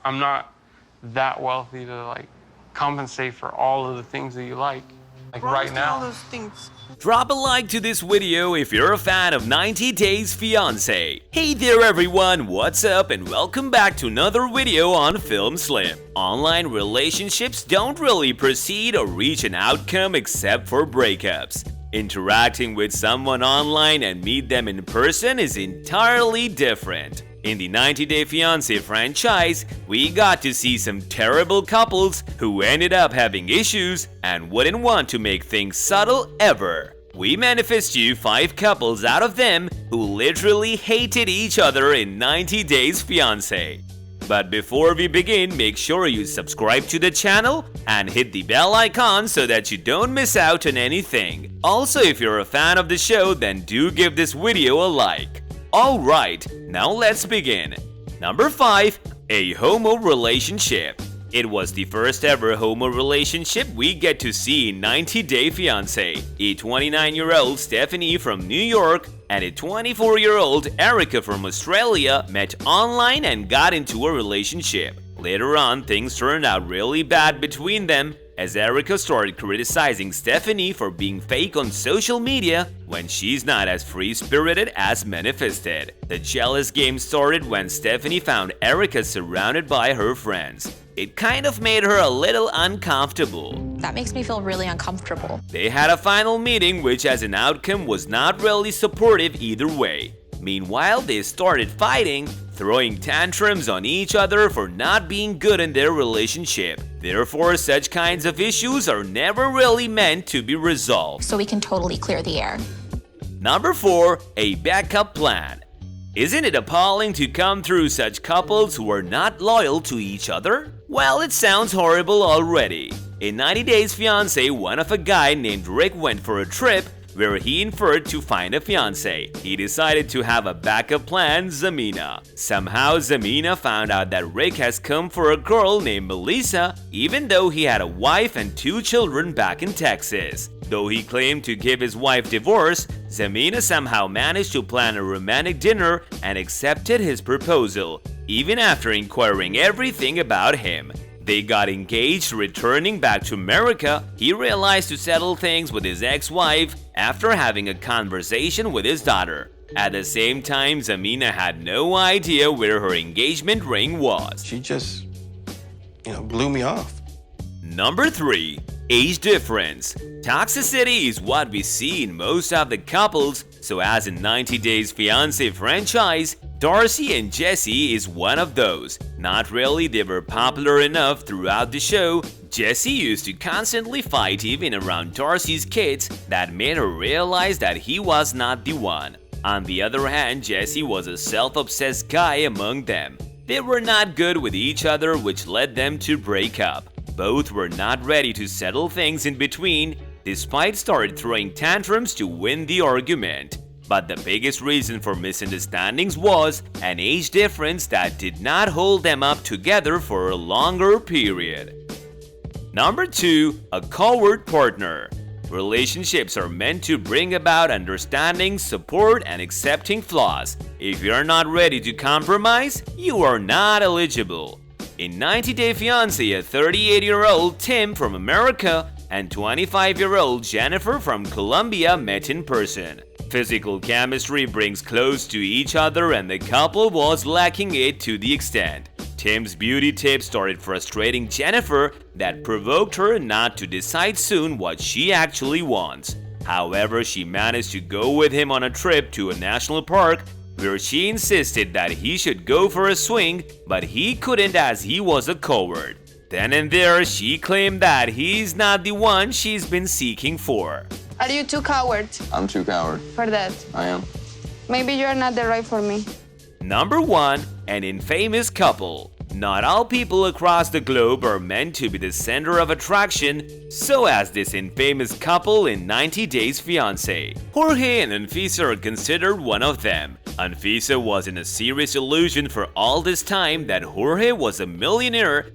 I'm not that wealthy to like compensate for all of the things that you like right now. All those things. Drop a like to this video if you're a fan of 90 Days Fiance. Hey there everyone, what's up and welcome back to another video on Film Slip. Online relationships don't really proceed or reach an outcome except for breakups. Interacting with someone online and meet them in person is entirely different. In the 90 Day Fiance franchise, we got to see some terrible couples who ended up having issues and wouldn't want to make things subtle ever. We manifest you 5 couples out of them who literally hated each other in 90 Days Fiance. But before we begin, make sure you subscribe to the channel and hit the bell icon so that you don't miss out on anything. Also, if you're a fan of the show, then do give this video a like. Alright, now let's begin. Number 5. A Homo Relationship. It was the first ever homo relationship we get to see in 90 Day Fiance. A 29-year-old Stephanie from New York and a 24-year-old Erica from Australia met online and got into a relationship. Later on, things turned out really bad between them as Erica started criticizing Stephanie for being fake on social media when she's not as free-spirited as manifested. The jealous game started when Stephanie found Erica surrounded by her friends. It kind of made her a little uncomfortable. That makes me feel really uncomfortable. They had a final meeting which as an outcome was not really supportive either way. Meanwhile, they started fighting, throwing tantrums on each other for not being good in their relationship. Therefore, such kinds of issues are never really meant to be resolved. So we can totally clear the air. Number 4. A backup plan. Isn't it appalling to come through such couples who are not loyal to each other? Well, it sounds horrible already. In 90 Days Fiance, one of a guy named Rick went for a trip where he inferred to find a fiancé. He decided to have a backup plan, Zamina. Somehow, Zamina found out that Rick has come for a girl named Melissa, even though he had a wife and 2 children back in Texas. Though he claimed to give his wife divorce, Zamina somehow managed to plan a romantic dinner and accepted his proposal, even after inquiring everything about him. They got engaged. Returning back to America, he realized to settle things with his ex-wife after having a conversation with his daughter. At the same time, Zamina had no idea where her engagement ring was. She just, blew me off. Number 3. Age difference. Toxicity is what we see in most of the couples, so as in 90 Days Fiance franchise, Darcy and Jesse is one of those. Not really, they were popular enough throughout the show. Jesse used to constantly fight even around Darcy's kids that made her realize that he was not the one. On the other hand, Jesse was a self-obsessed guy among them. They were not good with each other, which led them to break up. Both were not ready to settle things in between, despite started throwing tantrums to win the argument. But the biggest reason for misunderstandings was an age difference that did not hold them up together for a longer period. Number 2. A coward partner. Relationships are meant to bring about understanding, support, and accepting flaws. If you're not ready to compromise, you are not eligible. In 90 Day Fiance, a 38-year-old Tim from America and 25-year-old Jennifer from Colombia met in person. Physical chemistry brings close to each other and the couple was lacking it to the extent. Tim's beauty tips started frustrating Jennifer that provoked her not to decide soon what she actually wants. However, she managed to go with him on a trip to a national park where she insisted that he should go for a swing, but he couldn't as he was a coward. Then and there, she claimed that he's not the one she's been seeking for. Are you too coward I'm too coward. for that? I am. Maybe you're not the right for me. Number 1. An infamous couple. Not all people across the globe are meant to be the center of attraction, so as this infamous couple in 90 Days Fiance. Jorge and Anfisa are considered one of them. Anfisa was in a serious illusion for all this time that Jorge was a millionaire,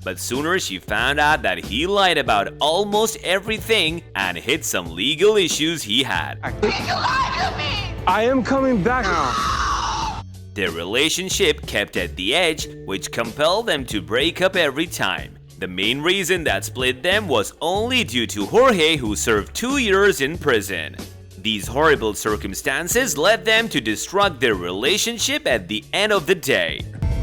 but sooner she found out that he lied about almost everything and hid some legal issues he had. You lied to me! I am coming back now. Their relationship kept at the edge, which compelled them to break up every time. The main reason that split them was only due to Jorge, who served 2 years in prison. These horrible circumstances led them to destruct their relationship at the end of the day.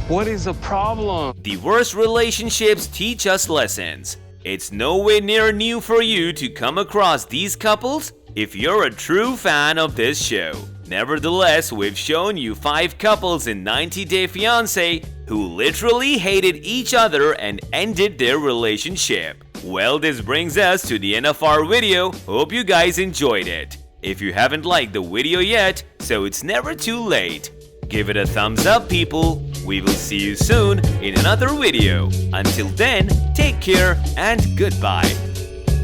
What is the problem? The worst relationships teach us lessons. It's nowhere near new for you to come across these couples if you're a true fan of this show. Nevertheless, we've shown you 5 couples in 90 Day Fiance who literally hated each other and ended their relationship. Well, this brings us to the end of our video. Hope you guys enjoyed it. If you haven't liked the video yet, so it's never too late. Give it a thumbs up, people. We will see you soon in another video. Until then, take care and goodbye.